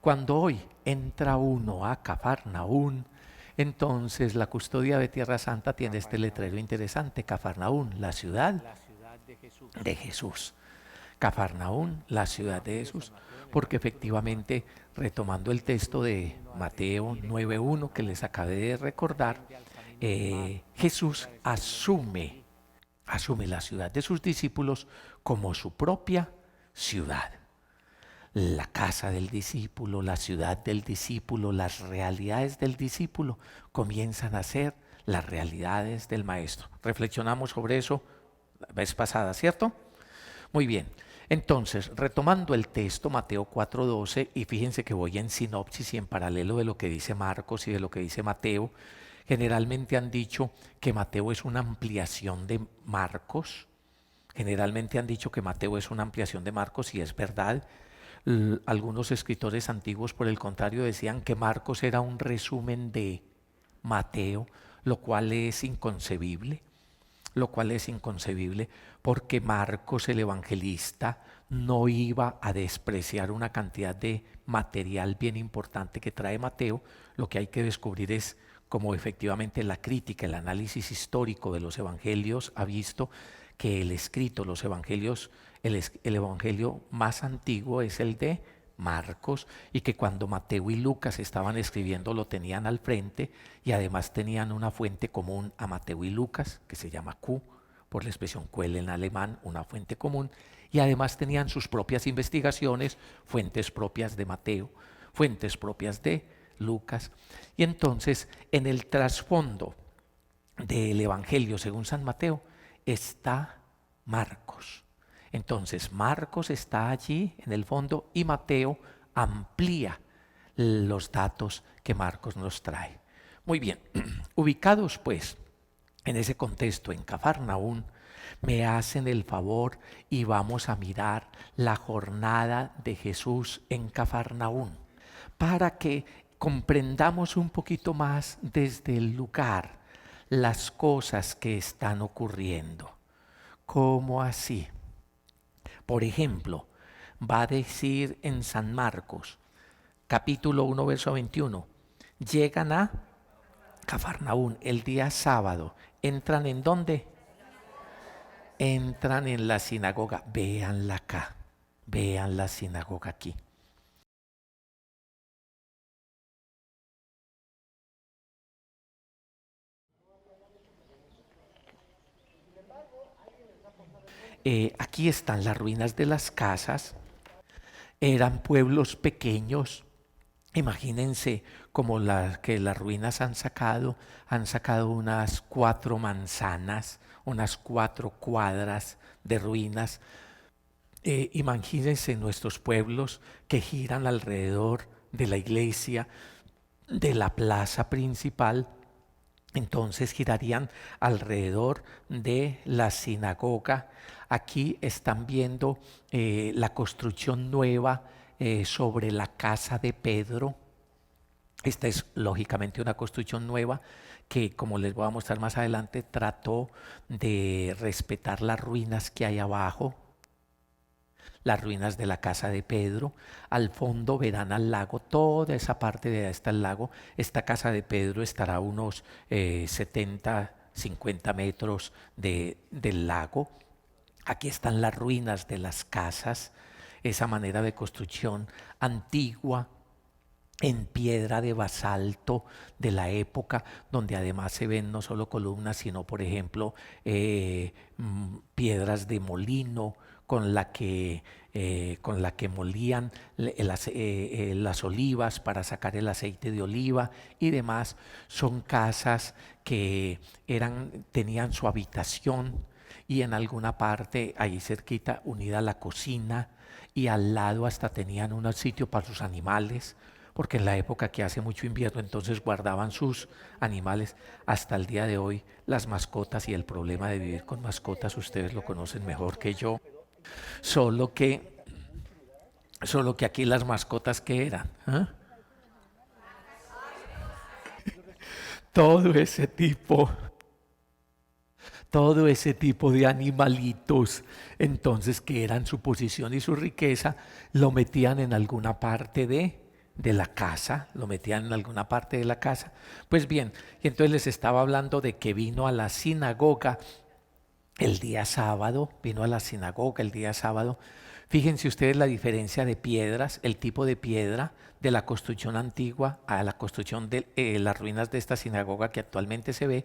Cuando hoy entra uno a Cafarnaún, entonces la custodia de Tierra Santa tiene este letrero interesante: Cafarnaún, la ciudad de Jesús. Cafarnaún, la ciudad de Jesús, porque efectivamente, retomando el texto de Mateo 9:1 que les acabé de recordar, Jesús asume la ciudad de sus discípulos como su propia ciudad. La casa del discípulo, la ciudad del discípulo, las realidades del discípulo comienzan a ser las realidades del maestro. Reflexionamos sobre eso la vez pasada, ¿cierto? Muy bien. Entonces, retomando el texto, Mateo 4:12, y fíjense que voy en sinopsis y en paralelo de lo que dice Marcos y de lo que dice Mateo. Generalmente han dicho que Mateo es una ampliación de Marcos. Generalmente han dicho que Mateo es una ampliación de Marcos, y es verdad. Algunos escritores antiguos, por el contrario, decían que Marcos era un resumen de Mateo, lo cual es inconcebible. Porque Marcos, el evangelista, no iba a despreciar una cantidad de material bien importante que trae Mateo. Lo que hay que descubrir es cómo efectivamente la crítica, el análisis histórico de los evangelios ha visto que el escrito, los evangelios, el evangelio más antiguo es el de Marcos, y que cuando Mateo y Lucas estaban escribiendo lo tenían al frente, y además tenían una fuente común a Mateo y Lucas que se llama Q, por la expresión Quelle en alemán, una fuente común, y además tenían sus propias investigaciones, fuentes propias de Mateo, fuentes propias de Lucas. Y entonces, en el trasfondo del Evangelio según San Mateo está Marcos. Entonces, Marcos está allí en el fondo, y Mateo amplía los datos que Marcos nos trae. Muy bien, ubicados pues en ese contexto en Cafarnaún, me hacen el favor y vamos a mirar la jornada de Jesús en Cafarnaún, para que comprendamos un poquito más desde el lugar las cosas que están ocurriendo. ¿Cómo así? Por ejemplo, va a decir en San Marcos, capítulo 1, verso 21, llegan a Cafarnaún el día sábado. ¿Entran en dónde? Entran en la sinagoga. Véanla acá, vean la sinagoga aquí. Aquí están las ruinas de las casas. Eran pueblos pequeños. Imagínense como que las ruinas han sacado unas 4 manzanas, unas 4 cuadras de ruinas. Imagínense nuestros pueblos que giran alrededor de la iglesia, de la plaza principal. Entonces girarían alrededor de la sinagoga. Aquí están viendo la construcción nueva sobre la casa de Pedro. Esta es lógicamente una construcción nueva que, como les voy a mostrar más adelante, trató de respetar las ruinas que hay abajo, las ruinas de la casa de Pedro. Al fondo verán al lago, toda esa parte de ahí está el lago. Esta casa de Pedro estará a unos 70, 50 metros del lago. Aquí están las ruinas de las casas, esa manera de construcción antigua, en piedra de basalto de la época, donde además se ven no solo columnas, sino por ejemplo piedras de molino con la que molían las olivas para sacar el aceite de oliva y demás. Son casas que tenían su habitación, y en alguna parte ahí cerquita unida a la cocina, y al lado hasta tenían un sitio para sus animales, porque en la época que hace mucho invierno entonces guardaban sus animales. Hasta el día de hoy las mascotas y el problema de vivir con mascotas ustedes lo conocen mejor que yo, solo que, solo que aquí las mascotas ¿qué eran? ¿Ah? Todo ese tipo todo ese tipo de animalitos, entonces, que eran su posición y su riqueza, lo metían en alguna parte de la casa, lo metían en alguna parte de la casa. Pues bien, y entonces les estaba hablando de que vino a la sinagoga el día sábado, vino a la sinagoga el día sábado. Fíjense ustedes la diferencia de piedras, el tipo de piedra de la construcción antigua a la construcción de las ruinas de esta sinagoga que actualmente se ve.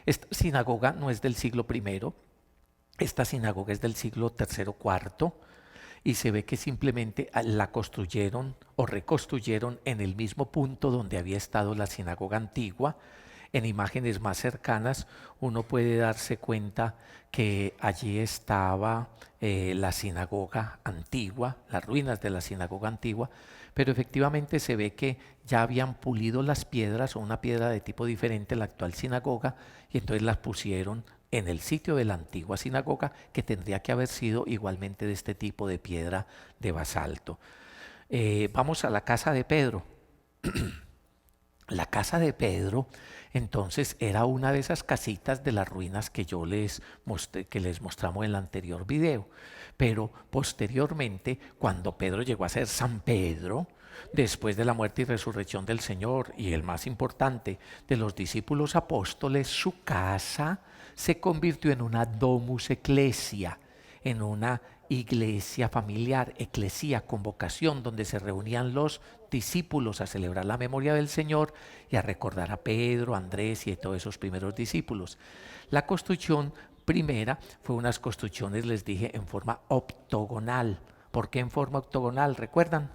Esta sinagoga no es del siglo primero, esta sinagoga es del siglo tercero, cuarto, y se ve que simplemente la construyeron o reconstruyeron en el mismo punto donde había estado la sinagoga antigua. En imágenes más cercanas uno puede darse cuenta que allí estaba la sinagoga antigua, las ruinas de la sinagoga antigua, pero efectivamente se ve que ya habían pulido las piedras o una piedra de tipo diferente a la actual sinagoga y entonces las pusieron en el sitio de la antigua sinagoga, que tendría que haber sido igualmente de este tipo de piedra de basalto. Vamos a la casa de Pedro. La casa de Pedro, entonces, era una de esas casitas de las ruinas que yo les mostré, que les mostramos en el anterior video. Pero posteriormente, cuando Pedro llegó a ser San Pedro, después de la muerte y resurrección del Señor, y el más importante de los discípulos apóstoles, su casa se convirtió en una domus ecclesia, en una iglesia familiar, eclesía, convocación, donde se reunían los discípulos a celebrar la memoria del Señor y a recordar a Pedro, Andrés y a todos esos primeros discípulos. La construcción primera fue unas construcciones, les dije, en forma octogonal. ¿Por qué en forma octogonal? ¿Recuerdan?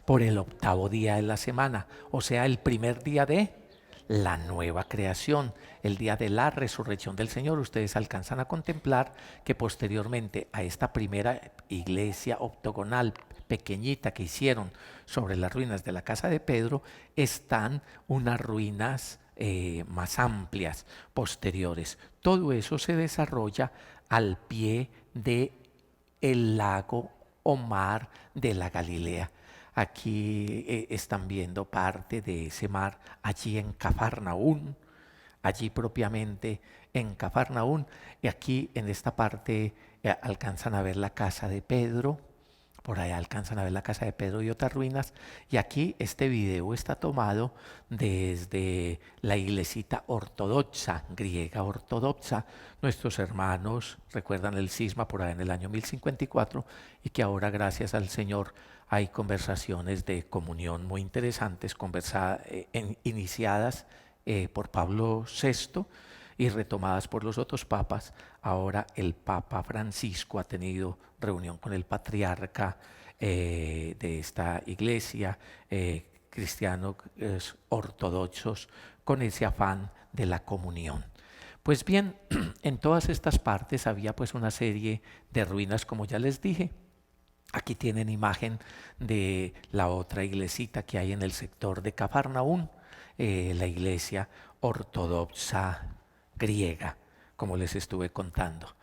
Por el octavo día de la semana, o sea, el primer día de la nueva creación, el día de la resurrección del Señor. Ustedes alcanzan a contemplar que posteriormente a esta primera iglesia octogonal pequeñita que hicieron sobre las ruinas de la casa de Pedro, están unas ruinas más amplias, posteriores. Todo eso se desarrolla al pie de el lago o mar de la Galilea. Aquí están viendo parte de ese mar allí en Cafarnaún, allí propiamente en Cafarnaún, y aquí en esta parte alcanzan a ver la casa de Pedro, por allá alcanzan a ver la casa de Pedro y otras ruinas, y aquí este video está tomado desde la iglesita ortodoxa, griega ortodoxa. Nuestros hermanos recuerdan el cisma por allá en el año 1054 y que ahora gracias al Señor hay conversaciones de comunión muy interesantes, iniciadas por Pablo VI y retomadas por los otros papas. Ahora el Papa Francisco ha tenido reunión con el patriarca de esta iglesia, cristianos ortodoxos, con ese afán de la comunión. Pues bien, en todas estas partes había pues una serie de ruinas, como ya les dije. Aquí tienen imagen de la otra iglesita que hay en el sector de Cafarnaún, la iglesia ortodoxa griega, como les estuve contando.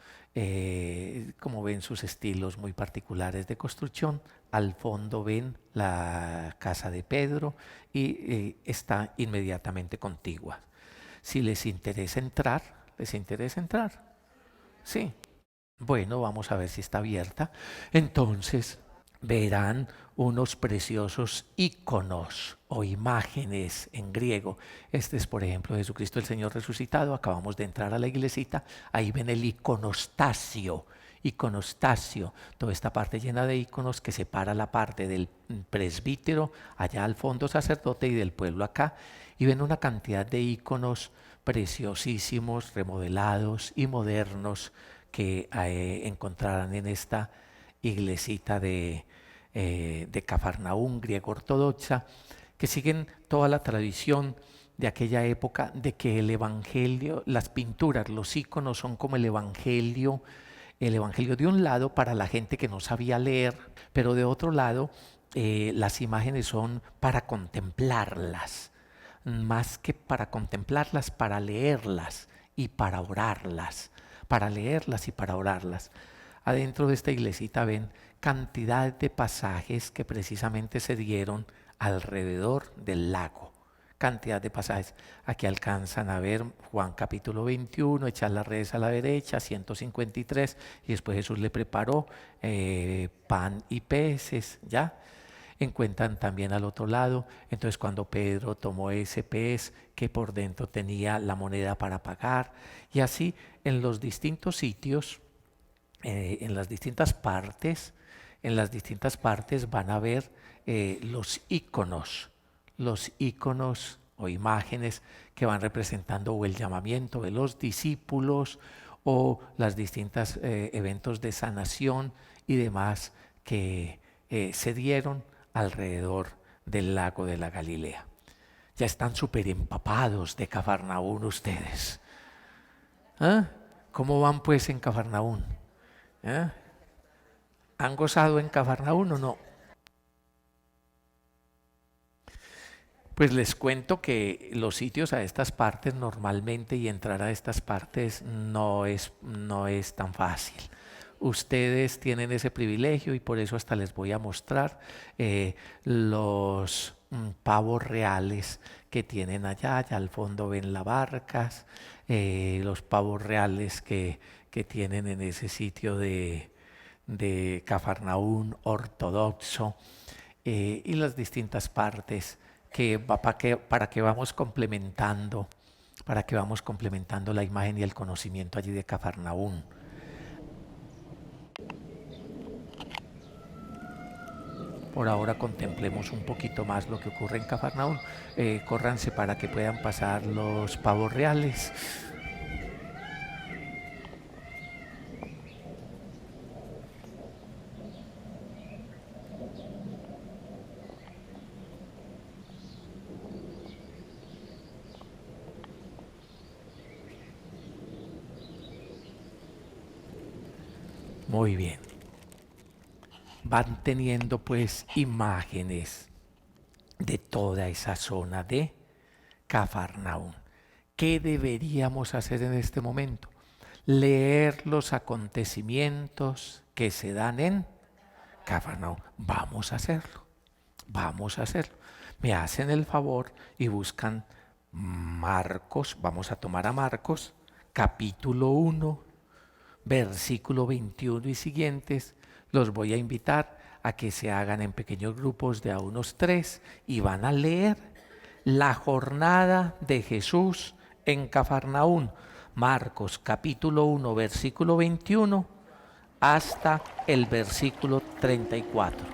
Como ven, sus estilos muy particulares de construcción. Al fondo ven la casa de Pedro y está inmediatamente contigua. Si les interesa entrar, ¿les interesa entrar? Sí. Bueno, vamos a ver si está abierta. Entonces verán unos preciosos iconos o imágenes en griego. Este es, por ejemplo, Jesucristo el Señor resucitado. Acabamos de entrar a la iglesita. Ahí ven el iconostasio. Iconostasio, toda esta parte llena de iconos que separa la parte del presbítero, allá al fondo sacerdote, y del pueblo acá. Y ven una cantidad de iconos preciosísimos, remodelados y modernos que encontrarán en esta iglesita de Cafarnaún, griego ortodoxa, que siguen toda la tradición de aquella época de que el evangelio, las pinturas, los iconos son como el evangelio de un lado para la gente que no sabía leer, pero de otro lado las imágenes son para contemplarlas, más que para contemplarlas, para leerlas y para orarlas, para leerlas y para orarlas. Adentro de esta iglesita ven cantidad de pasajes que precisamente se dieron alrededor del lago. Cantidad de pasajes. Aquí alcanzan a ver Juan capítulo 21, echar las redes a la derecha, 153, y después Jesús le preparó pan y peces, ¿ya? encuentran también al otro lado. Entonces cuando Pedro tomó ese pez que por dentro tenía la moneda para pagar, y así en los distintos sitios, en las distintas partes, van a ver los íconos o imágenes que van representando o el llamamiento de los discípulos o las distintas eventos de sanación y demás que se dieron alrededor del lago de la Galilea. Ya están súper empapados de Cafarnaún ustedes. ¿Ah? ¿Cómo van pues en Cafarnaún? ¿Ah? ¿Han gozado en Cafarnaún o no? Pues les cuento que los sitios a estas partes normalmente y entrar a estas partes no es tan fácil. Ustedes tienen ese privilegio y por eso hasta les voy a mostrar los pavos reales que tienen allá. Allá al fondo ven las barcas, los pavos reales que tienen en ese sitio de Cafarnaún ortodoxo y las distintas partes para que vamos complementando la imagen y el conocimiento allí de Cafarnaún. Por ahora contemplemos un poquito más lo que ocurre en Cafarnaún. Córranse para que puedan pasar los pavos reales. Muy bien. Van teniendo pues imágenes de toda esa zona de Cafarnaún. ¿Qué deberíamos hacer en este momento? Leer los acontecimientos que se dan en Cafarnaún. Vamos a hacerlo. Vamos a hacerlo. Me hacen el favor y buscan Marcos. Vamos a tomar a Marcos, capítulo 1, versículo 21 y siguientes. Los voy a invitar a que se hagan en pequeños grupos de a unos 3 y van a leer la jornada de Jesús en Cafarnaún. Marcos capítulo 1, versículo 21 hasta el versículo 34.